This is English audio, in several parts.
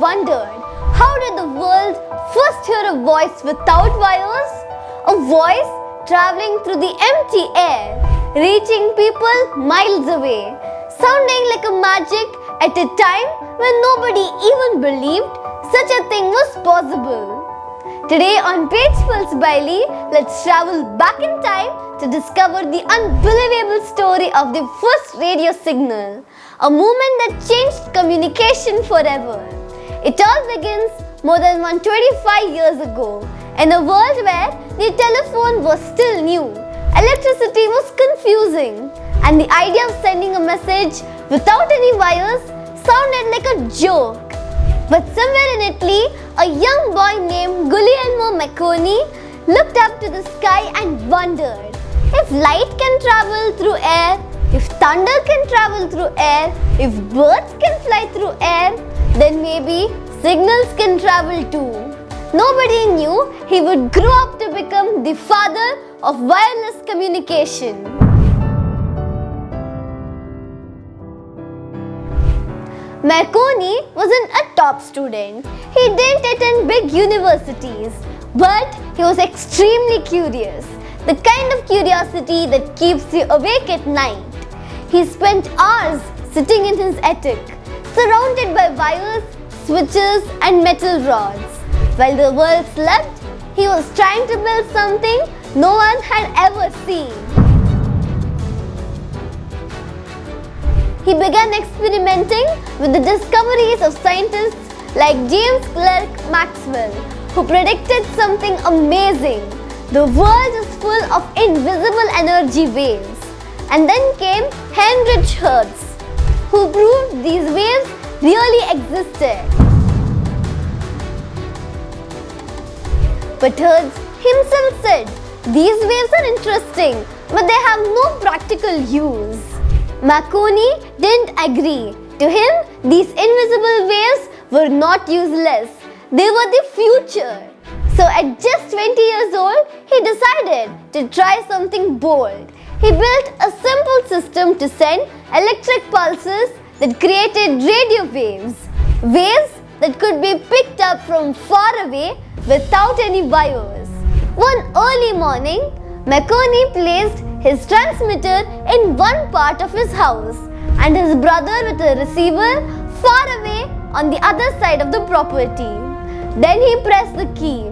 wondered, how did the world first hear a voice without wires? A voice traveling through the empty air, reaching people miles away, sounding like a magic at a time when nobody even believed such a thing was possible. Today on Page Pulse Bailey, let's travel back in time to discover the unbelievable story of the first radio signal, a moment that changed communication forever. It all begins more than 125 years ago, in a world where the telephone was still new, electricity was confusing, and the idea of sending a message without any wires sounded like a joke. But somewhere in Italy, a young boy named Guglielmo Marconi looked up to the sky and wondered, if light can travel through air, if thunder can travel through air, if birds can fly through air, then maybe signals can travel too. Nobody knew he would grow up to become the father of wireless communication. Marconi wasn't a top student. He didn't attend big universities, but he was extremely curious, the kind of curiosity that keeps you awake at night. He spent hours sitting in his attic, surrounded by wires, switches, and metal rods. While the world slept, he was trying to build something no one had ever seen. He began experimenting with the discoveries of scientists like James Clerk Maxwell, who predicted something amazing. The world is full of invisible energy waves. And then came Heinrich Hertz, who proved these waves really existed. But Hertz himself said, these waves are interesting, but they have no practical use. Marconi didn't agree. To him, these invisible waves were not useless. They were the future. So at just 20 years old, he decided to try something bold. He built a simple system to send electric pulses that created radio waves. Waves that could be picked up from far away without any wires. One early morning, Marconi placed his transmitter in one part of his house and his brother with a receiver far away on the other side of the property. Then he pressed the key.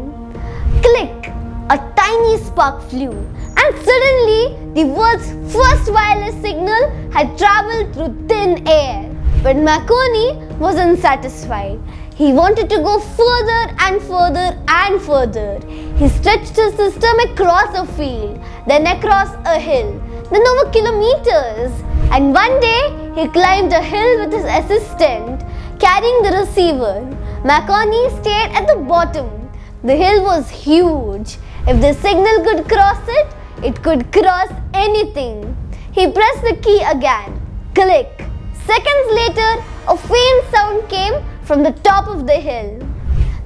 Click! A tiny spark flew, and suddenly the world's first wireless signal had traveled through thin air. But Marconi wasn't satisfied. He wanted to go further and further and further. He stretched his system across a field, then across a hill, then over kilometers. And one day, he climbed a hill with his assistant, carrying the receiver. Marconi stayed at the bottom. The hill was huge. If the signal could cross it, it could cross anything. He pressed the key again. Click. Seconds later, a faint sound came from the top of the hill.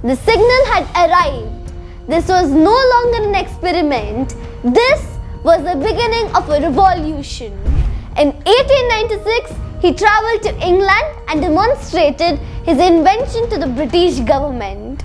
The signal had arrived. This was no longer an experiment. This was the beginning of a revolution. In 1896, he traveled to England and demonstrated his invention to the British government.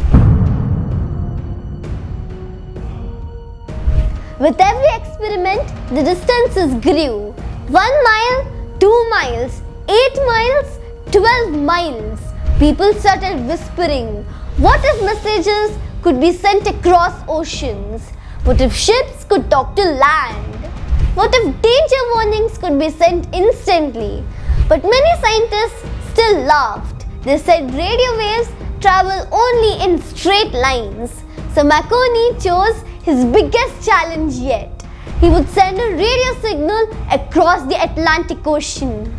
With every experiment, the distances grew. 1 mile, 2 miles, 8 miles, 12 miles. People started whispering, what if messages could be sent across oceans? What if ships could talk to land? What if danger warnings could be sent instantly? But many scientists still laughed. They said radio waves travel only in straight lines. So Marconi chose his biggest challenge yet. He would send a radio signal across the Atlantic Ocean.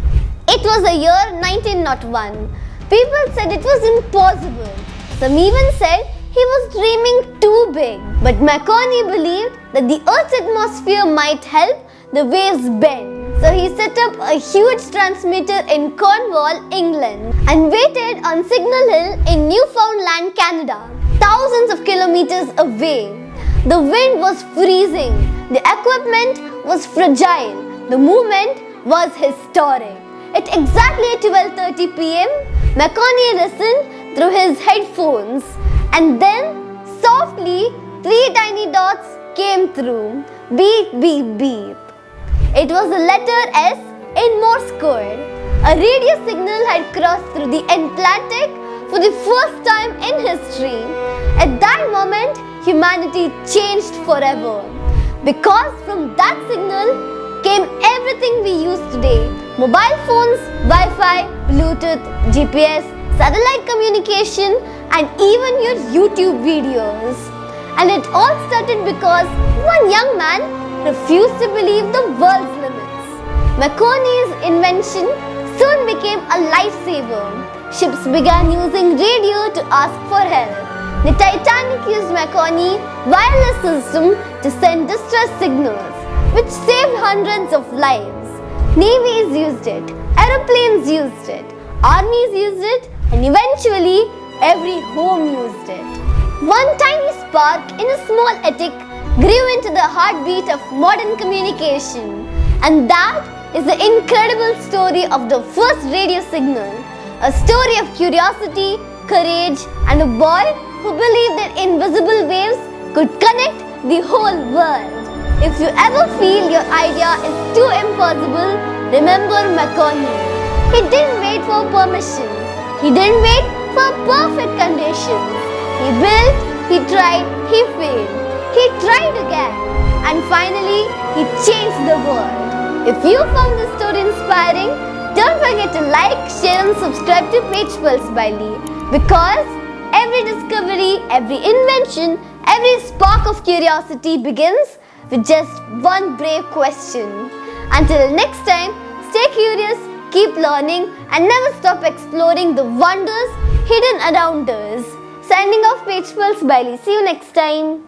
It was the year 1901. People said it was impossible. Some even said he was dreaming too big. But Marconi believed that the Earth's atmosphere might help the waves bend. So he set up a huge transmitter in Cornwall, England, and waited on Signal Hill in Newfoundland, Canada, thousands of kilometers away. The wind was freezing. The equipment was fragile. The movement was historic. At exactly 12:30 p.m., Marconi listened through his headphones, and then softly 3 tiny dots came through. Beep, beep, beep. It was the letter S in Morse code. A radio signal had crossed through the Atlantic for the first time in history. At that moment, humanity changed forever. Because from that signal came everything we use today. Mobile phones, Wi-Fi, Bluetooth, GPS, satellite communication, and even your YouTube videos. And it all started because one young man refused to believe the world's limits. Marconi's invention soon became a lifesaver. Ships began using radio to ask for help. The Titanic used Marconi's wireless system to send distress signals, which saved hundreds of lives. Navies used it, aeroplanes used it, armies used it, and eventually every home used it. One tiny spark in a small attic grew into the heartbeat of modern communication. And that is the incredible story of the first radio signal. A story of curiosity, courage, and a boy who believed that invisible waves could connect the whole world. If you ever feel your idea is too impossible, remember Marconi. He didn't wait for permission. He didn't wait for perfect conditions. He built, he tried, he failed. He tried again. And finally, he changed the world. If you found this story inspiring, don't forget to like, share and subscribe to Page Pulse by Lee. Because every discovery, every invention, every spark of curiosity begins with just one brave question. Until next time, stay curious, keep learning and never stop exploring the wonders hidden around us. Signing off, Page Pulse by Lee. See you next time.